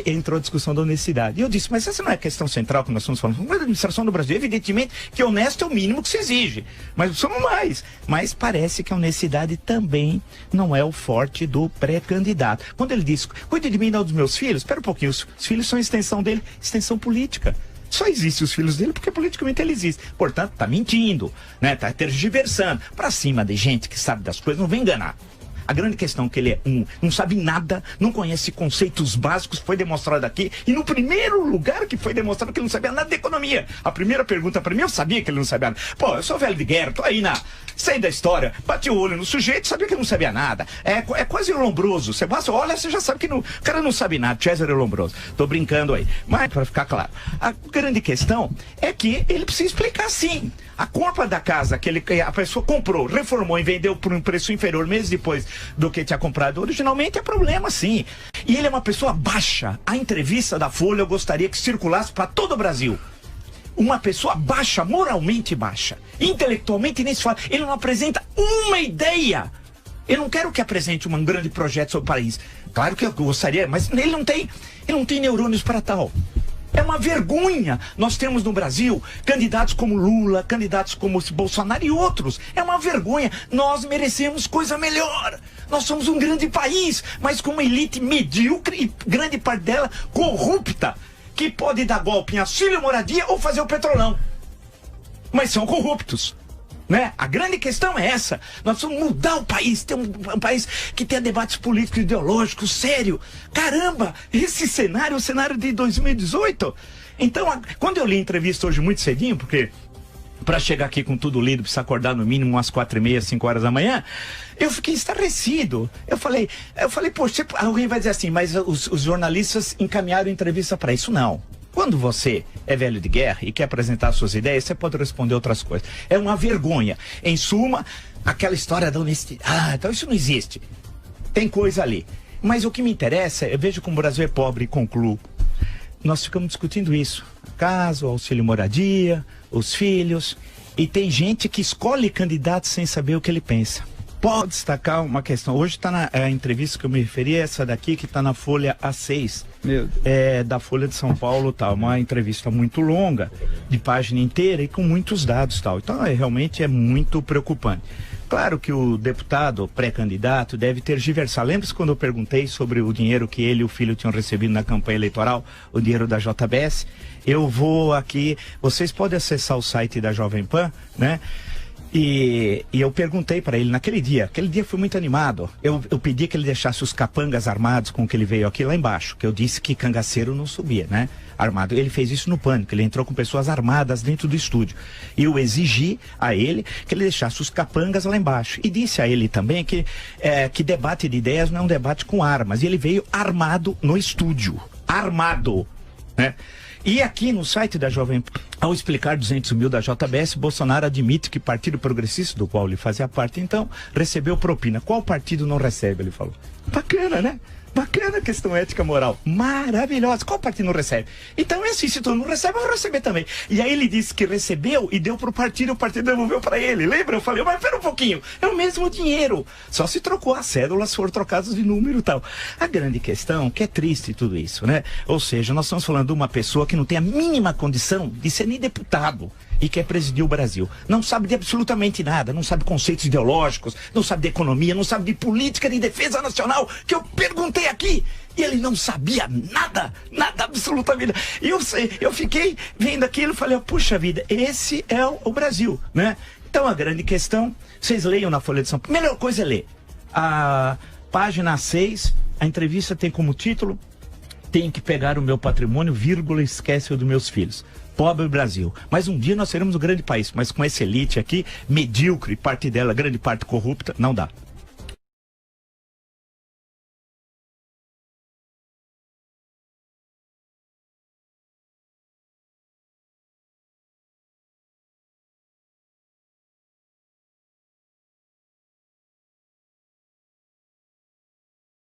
entrou a discussão da honestidade. E eu disse, mas essa não é a questão central que nós estamos falando. A administração do Brasil, evidentemente, que honesto é o mínimo que se exige. Mas somos mais. Mas parece que a honestidade também não é o forte do pré-candidato. Quando ele disse, cuide de mim e não dos meus filhos, espera um pouquinho, os filhos são extensão dele, extensão política. Só existem os filhos dele porque politicamente ele existe. Portanto, tá mentindo, né? Tá tergiversando. Pra cima de gente que sabe das coisas, não vem enganar. A grande questão é que ele não sabe nada, não conhece conceitos básicos, foi demonstrado aqui. E no primeiro lugar que foi demonstrado que ele não sabia nada de economia. A primeira pergunta para mim, eu sabia que ele não sabia nada. Pô, eu sou velho de guerra, tô aí sei da história, bati o olho no sujeito, sabia que ele não sabia nada. É quase lombroso. Você basta, olha, você já sabe que o cara não sabe nada. César é lombroso. Tô brincando aí. Mas, para ficar claro, a grande questão é que ele precisa explicar sim. A compra da casa que a pessoa comprou, reformou e vendeu por um preço inferior meses depois do que tinha comprado originalmente é problema sim. E ele é uma pessoa baixa. A entrevista da Folha eu gostaria que circulasse para todo o Brasil. Uma pessoa baixa, moralmente baixa, intelectualmente nem se fala. Ele não apresenta uma ideia. Eu não quero que apresente um grande projeto sobre o país. Claro que eu gostaria, mas ele não tem neurônios para tal. É uma vergonha. Nós temos no Brasil candidatos como Lula, candidatos como Bolsonaro e outros. É uma vergonha. Nós merecemos coisa melhor. Nós somos um grande país, mas com uma elite medíocre e grande parte dela corrupta, que pode dar golpe em auxílio moradia ou fazer o petrolão. Mas são corruptos. Né? A grande questão é essa. Nós precisamos mudar o país, ter um país que tenha debates políticos e ideológicos sério. Caramba, esse cenário é o cenário de 2018. Então, quando eu li a entrevista hoje muito cedinho, porque para chegar aqui com tudo lido, precisa acordar no mínimo umas 4h30, 5 horas da manhã, eu fiquei estarrecido. Eu falei, poxa, alguém vai dizer assim, mas os jornalistas encaminharam a entrevista para isso. Não. Quando você é velho de guerra e quer apresentar suas ideias, você pode responder outras coisas. É uma vergonha. Em suma, aquela história da honestidade. Ah, então isso não existe. Tem coisa ali. Mas o que me interessa, eu vejo como o Brasil é pobre e concluo. Nós ficamos discutindo isso. A casa, o auxílio moradia, os filhos. E tem gente que escolhe candidato sem saber o que ele pensa. Pode destacar uma questão. Hoje está na entrevista que eu me referi, essa daqui que está na Folha A6. Da Folha de São Paulo, tal. Uma entrevista muito longa, de página inteira e com muitos dados, tal. Então, realmente é muito preocupante. Claro que o deputado pré-candidato deve tergiversar. Lembra-se quando eu perguntei sobre o dinheiro que ele e o filho tinham recebido na campanha eleitoral, o dinheiro da JBS? Eu vou aqui, vocês podem acessar o site da Jovem Pan, né? E eu perguntei para ele naquele dia, aquele dia foi muito animado, eu pedi que ele deixasse os capangas armados com que ele veio aqui lá embaixo, que eu disse que cangaceiro não subia, né? Armado. Ele fez isso no Pânico, ele entrou com pessoas armadas dentro do estúdio. E eu exigi a ele que ele deixasse os capangas lá embaixo. E disse a ele também que debate de ideias não é um debate com armas. E ele veio armado no estúdio. Armado, né? E aqui no site da Jovem Pan, ao explicar 200 mil da JBS, Bolsonaro admite que Partido Progressista, do qual ele fazia parte, então, recebeu propina. Qual partido não recebe, ele falou. Bacana, né? Bacana a questão ética moral. Maravilhosa. Qual partido não recebe? Então é assim, se todo mundo recebe, eu vou receber também. E aí ele disse que recebeu e deu pro partido, e o partido devolveu para ele. Lembra? Eu falei, mas pera um pouquinho, é o mesmo dinheiro. Só se trocou as cédulas, foram trocadas de número e tal. A grande questão, que é triste tudo isso, né? Ou seja, nós estamos falando de uma pessoa que não tem a mínima condição de ser nem deputado e quer presidir o Brasil. Não sabe de absolutamente nada, não sabe conceitos ideológicos, não sabe de economia, não sabe de política de defesa nacional, que eu perguntei aqui, e ele não sabia nada, nada absolutamente. E eu fiquei vendo aquilo e falei, puxa vida, esse é o Brasil, né? Então a grande questão, vocês leiam na Folha de São Paulo, melhor coisa é ler. A página 6, a entrevista tem como título, tenho que pegar o meu patrimônio, vírgula, esquece o dos meus filhos. Pobre Brasil. Mas um dia nós seremos um grande país, mas com essa elite aqui, medíocre, parte dela, grande parte corrupta, não dá.